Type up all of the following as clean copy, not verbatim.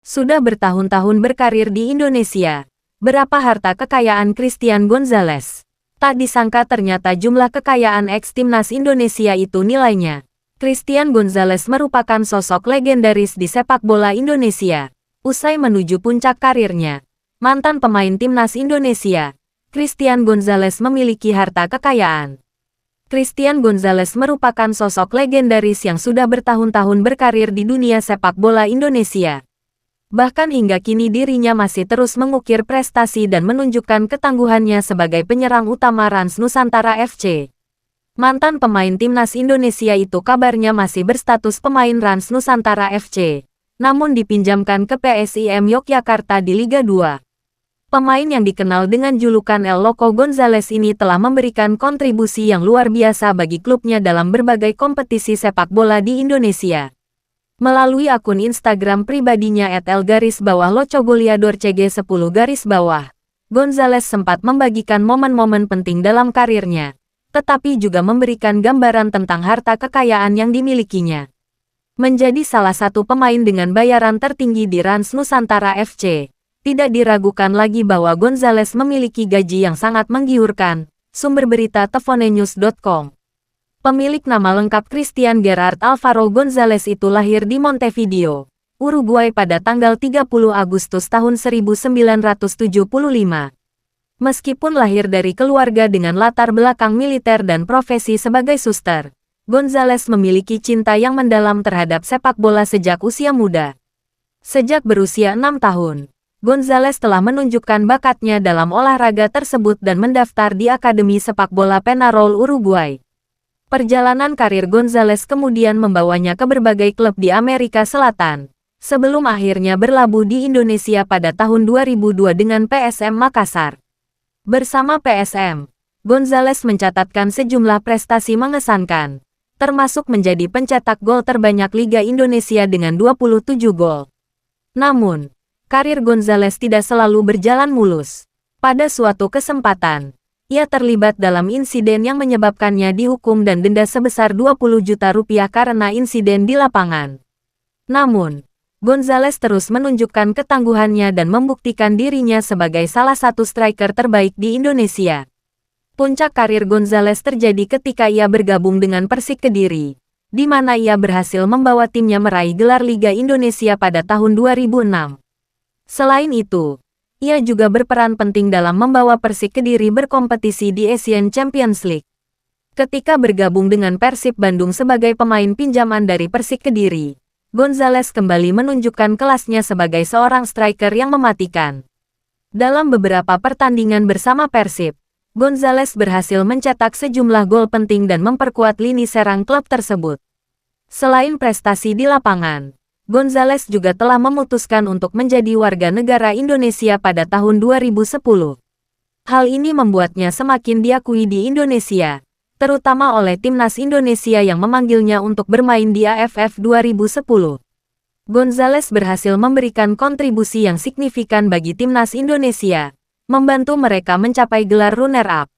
Sudah bertahun-tahun berkarir di Indonesia. Berapa harta kekayaan Christian Gonzalez? Tak disangka ternyata jumlah kekayaan ex-timnas Indonesia itu nilainya. Christian Gonzalez merupakan sosok legendaris di sepak bola Indonesia. Usai menuju puncak karirnya, mantan pemain timnas Indonesia, Christian Gonzalez memiliki harta kekayaan. Christian Gonzalez merupakan sosok legendaris yang sudah bertahun-tahun berkarir di dunia sepak bola Indonesia. Bahkan hingga kini dirinya masih terus mengukir prestasi dan menunjukkan ketangguhannya sebagai penyerang utama Rans Nusantara FC. Mantan pemain timnas Indonesia itu kabarnya masih berstatus pemain Rans Nusantara FC, namun dipinjamkan ke PSIM Yogyakarta di Liga 2. Pemain yang dikenal dengan julukan El Loco Gonzalez ini telah memberikan kontribusi yang luar biasa bagi klubnya dalam berbagai kompetisi sepak bola di Indonesia. Melalui akun Instagram pribadinya @L_Locogoleador_CG10, Gonzalez sempat membagikan momen-momen penting dalam karirnya, tetapi juga memberikan gambaran tentang harta kekayaan yang dimilikinya. Menjadi salah satu pemain dengan bayaran tertinggi di Rans Nusantara FC, tidak diragukan lagi bahwa Gonzalez memiliki gaji yang sangat menggiurkan, sumber berita Tefonenews.com. Pemilik nama lengkap Christian Gerard Alvaro Gonzalez itu lahir di Montevideo, Uruguay pada tanggal 30 Agustus tahun 1975. Meskipun lahir dari keluarga dengan latar belakang militer dan profesi sebagai suster, Gonzalez memiliki cinta yang mendalam terhadap sepak bola sejak usia muda. Sejak berusia 6 tahun, Gonzalez telah menunjukkan bakatnya dalam olahraga tersebut dan mendaftar di Akademi Sepak Bola Peñarol Uruguay. Perjalanan karir Gonzalez kemudian membawanya ke berbagai klub di Amerika Selatan, sebelum akhirnya berlabuh di Indonesia pada tahun 2002 dengan PSM Makassar. Bersama PSM, Gonzalez mencatatkan sejumlah prestasi mengesankan, termasuk menjadi pencetak gol terbanyak Liga Indonesia dengan 27 gol. Namun, karir Gonzalez tidak selalu berjalan mulus. Pada suatu kesempatan, ia terlibat dalam insiden yang menyebabkannya dihukum dan denda sebesar 20 juta rupiah karena insiden di lapangan. Namun, Gonzalez terus menunjukkan ketangguhannya dan membuktikan dirinya sebagai salah satu striker terbaik di Indonesia. Puncak karir Gonzalez terjadi ketika ia bergabung dengan Persik Kediri, di mana ia berhasil membawa timnya meraih gelar Liga Indonesia pada tahun 2006. Selain itu, ia juga berperan penting dalam membawa Persik Kediri berkompetisi di Asian Champions League. Ketika bergabung dengan Persib Bandung sebagai pemain pinjaman dari Persik Kediri, Gonzalez kembali menunjukkan kelasnya sebagai seorang striker yang mematikan. Dalam beberapa pertandingan bersama Persib, Gonzalez berhasil mencetak sejumlah gol penting dan memperkuat lini serang klub tersebut. Selain prestasi di lapangan, Gonzalez juga telah memutuskan untuk menjadi warga negara Indonesia pada tahun 2010. Hal ini membuatnya semakin diakui di Indonesia, terutama oleh timnas Indonesia yang memanggilnya untuk bermain di AFF 2010. Gonzalez berhasil memberikan kontribusi yang signifikan bagi timnas Indonesia, membantu mereka mencapai gelar runner-up.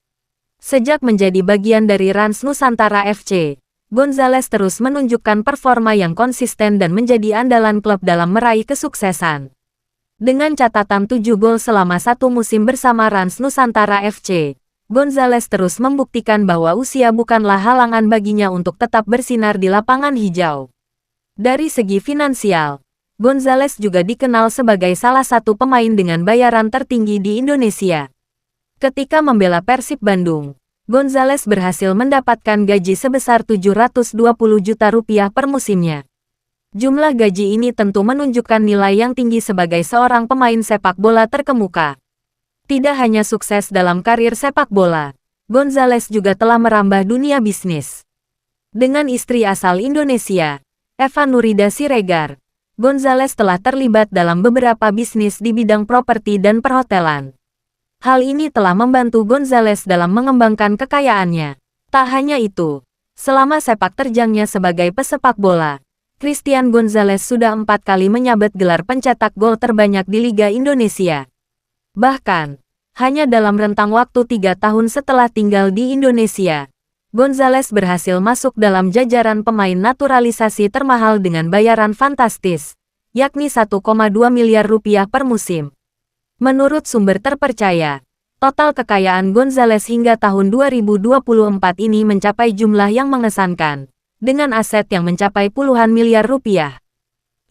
Sejak menjadi bagian dari Rans Nusantara FC, Gonzalez terus menunjukkan performa yang konsisten dan menjadi andalan klub dalam meraih kesuksesan. Dengan catatan 7 gol selama satu musim bersama Rans Nusantara FC, Gonzalez terus membuktikan bahwa usia bukanlah halangan baginya untuk tetap bersinar di lapangan hijau. Dari segi finansial, Gonzalez juga dikenal sebagai salah satu pemain dengan bayaran tertinggi di Indonesia. Ketika membela Persib Bandung, Gonzalez berhasil mendapatkan gaji sebesar 720 juta rupiah per musimnya. Jumlah gaji ini tentu menunjukkan nilai yang tinggi sebagai seorang pemain sepak bola terkemuka. Tidak hanya sukses dalam karir sepak bola, Gonzalez juga telah merambah dunia bisnis. Dengan istri asal Indonesia, Eva Nurida Siregar, Gonzalez telah terlibat dalam beberapa bisnis di bidang properti dan perhotelan. Hal ini telah membantu Gonzalez dalam mengembangkan kekayaannya. Tak hanya itu, selama sepak terjangnya sebagai pesepak bola, Christian Gonzalez sudah 4 kali menyabet gelar pencetak gol terbanyak di Liga Indonesia. Bahkan, hanya dalam rentang waktu 3 tahun setelah tinggal di Indonesia, Gonzalez berhasil masuk dalam jajaran pemain naturalisasi termahal dengan bayaran fantastis, yakni 1,2 miliar rupiah per musim. Menurut sumber terpercaya, total kekayaan Gonzalez hingga tahun 2024 ini mencapai jumlah yang mengesankan, dengan aset yang mencapai puluhan miliar rupiah.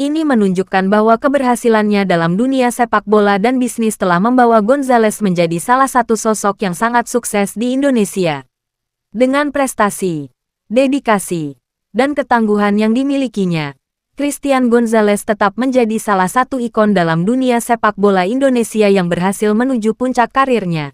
Ini menunjukkan bahwa keberhasilannya dalam dunia sepak bola dan bisnis telah membawa Gonzalez menjadi salah satu sosok yang sangat sukses di Indonesia. Dengan prestasi, dedikasi, dan ketangguhan yang dimilikinya, Christian Gonzalez tetap menjadi salah satu ikon dalam dunia sepak bola Indonesia yang berhasil menuju puncak karirnya.